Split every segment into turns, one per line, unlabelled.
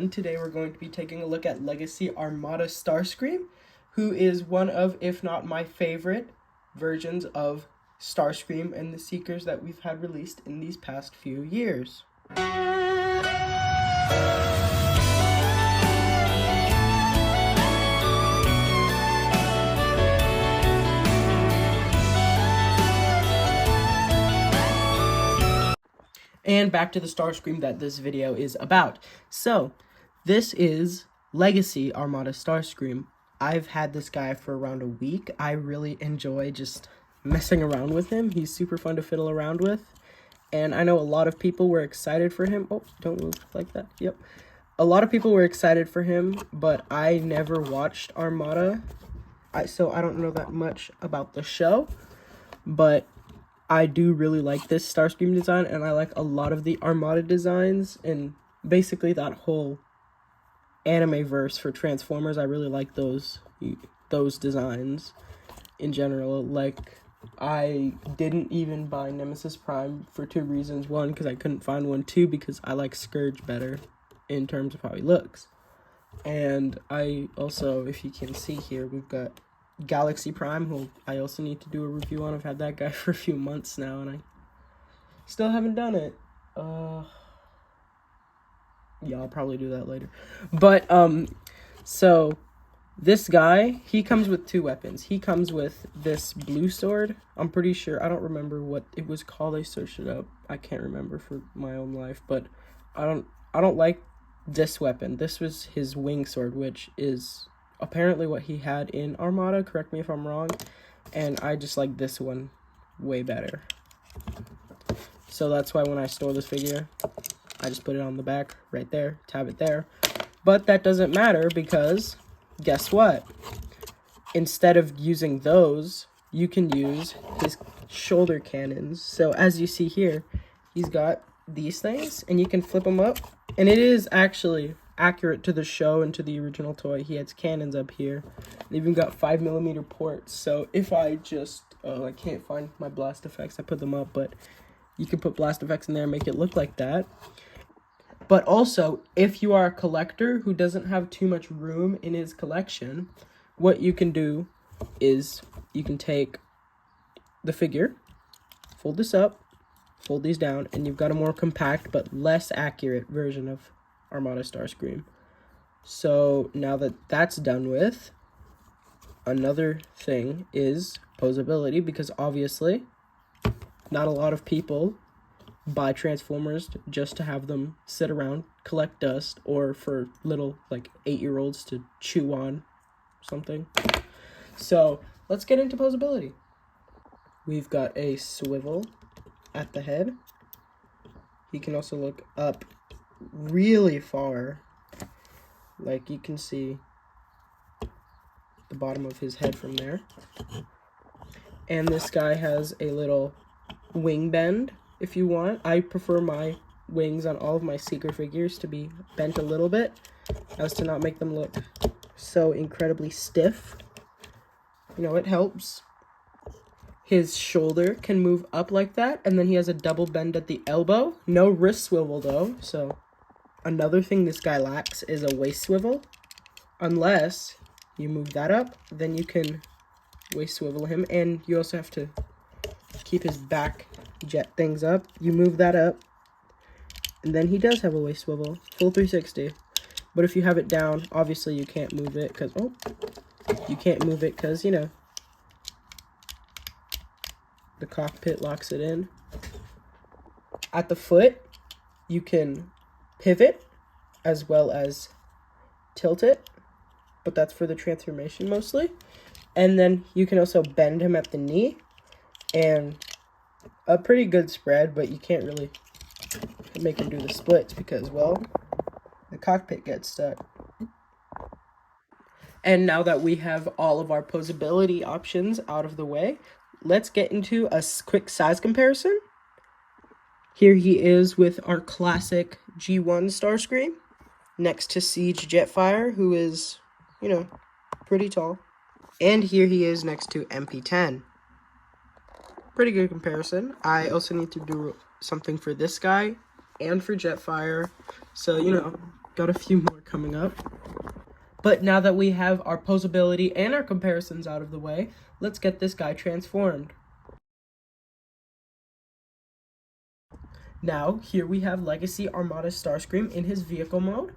everyone. Today we're going to be taking a look at Legacy Armada Starscream, who is one of, if not my favorite, versions of Starscream and the Seekers that we've had released in these past few years. And back to the Starscream that this video is about. So, this is Legacy Armada Starscream. I've had this guy for around a week. I really enjoy just messing around with him. He's super fun to fiddle around with. And I know a lot of people were excited for him. Oh, don't move like that. Yep. A lot of people were excited for him, but I never watched Armada. So I don't know that much about the show. But I do really like this Starscream design, and I like a lot of the Armada designs, and basically that whole anime verse for Transformers. I really like those designs in general. Like, I didn't even buy Nemesis Prime for two reasons. One, because I couldn't find one. Two, because I like Scourge better in terms of how he looks. And I also, if you can see here, we've got Galaxy Prime, who I also need to do a review on. I've had that guy for a few months now, and I still haven't done it. Yeah, I'll probably do that later. But, so, this guy, he comes with two weapons. He comes with this blue sword. I'm pretty sure, I don't remember what it was called. I searched it up. I can't remember for my own life, but I don't like this weapon. This was his wing sword, which is apparently what he had in Armada. Correct me if I'm wrong. And I just like this one way better. So that's why when I store this figure, I just put it on the back right there, tab it there. But that doesn't matter because guess what? Instead of using those, you can use his shoulder cannons. So as you see here, he's got these things and you can flip them up. And it is actually accurate to the show and to the original toy. He has cannons up here. They even got 5mm ports. So if I just, I can't find my blast effects. I put them up, but you can put blast effects in there and make it look like that. But also, if you are a collector who doesn't have too much room in his collection, what you can do is you can take the figure, fold this up, fold these down, and you've got a more compact but less accurate version of Armada Starscream. So now that that's done with, another thing is posability, because obviously not a lot of people buy Transformers just to have them sit around, collect dust, or for little, like, 8-year-olds to chew on something. So let's get into posability. We've got a swivel at the head. He can also look up really far. Like, you can see the bottom of his head from there. And this guy has a little wing bend if you want. I prefer my wings on all of my Seeker figures to be bent a little bit as to not make them look so incredibly stiff. You know, it helps. His shoulder can move up like that, and then he has a double bend at the elbow. No wrist swivel though, so another thing this guy lacks is a waist swivel. Unless you move that up, then you can waist swivel him, and you also have to keep his back jet things up. You move that up, and then he does have a waist swivel, full 360. But if you have it down, obviously you can't move it because you know, the cockpit locks it in. At the foot, you can pivot as well as tilt it, but that's for the transformation mostly. And then you can also bend him at the knee, and a pretty good spread, but you can't really make him do the splits because, well, the cockpit gets stuck. And now that we have all of our posability options out of the way, let's get into a quick size comparison. Here he is with our classic G1 Starscream next to Siege Jetfire, who is, you know, pretty tall. And here he is next to MP10. Pretty good comparison. I also need to do something for this guy and for Jetfire. So, you know, got a few more coming up. But now that we have our posability and our comparisons out of the way, let's get this guy transformed. Now, here we have Legacy Armada Starscream in his vehicle mode.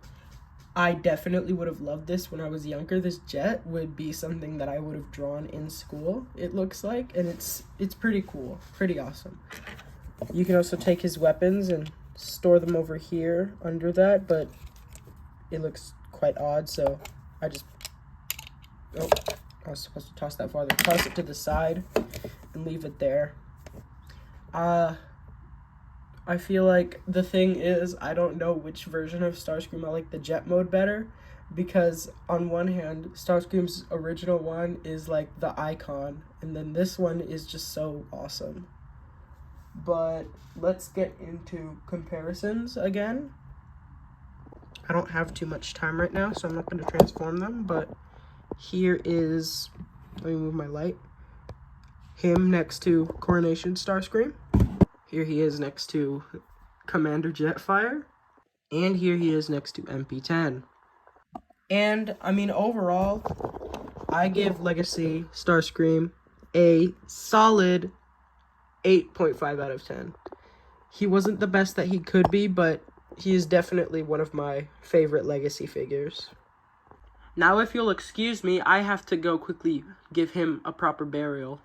I definitely would have loved this when I was younger. This jet would be something that I would have drawn in school, it looks like, and it's pretty cool, pretty awesome. You can also take his weapons and store them over here under that, but it looks quite odd, so I was supposed to toss that farther. Toss it to the side and leave it there. I feel like the thing is, I don't know which version of Starscream I like the jet mode better, because on one hand, Starscream's original one is like the icon, and then this one is just so awesome. But let's get into comparisons again. I don't have too much time right now, so I'm not going to transform them, but here is, let me move my light, him next to Coronation Starscream. Here he is next to Commander Jetfire. And here he is next to MP10. And, I mean, overall, I give Legacy Starscream a solid 8.5 out of 10. He wasn't the best that he could be, but he is definitely one of my favorite Legacy figures. Now, if you'll excuse me, I have to go quickly give him a proper burial.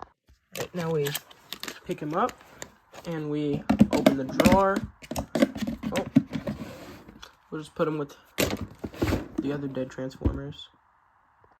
Right, now we pick him up. And we open the drawer. Oh, we'll just put them with the other dead Transformers.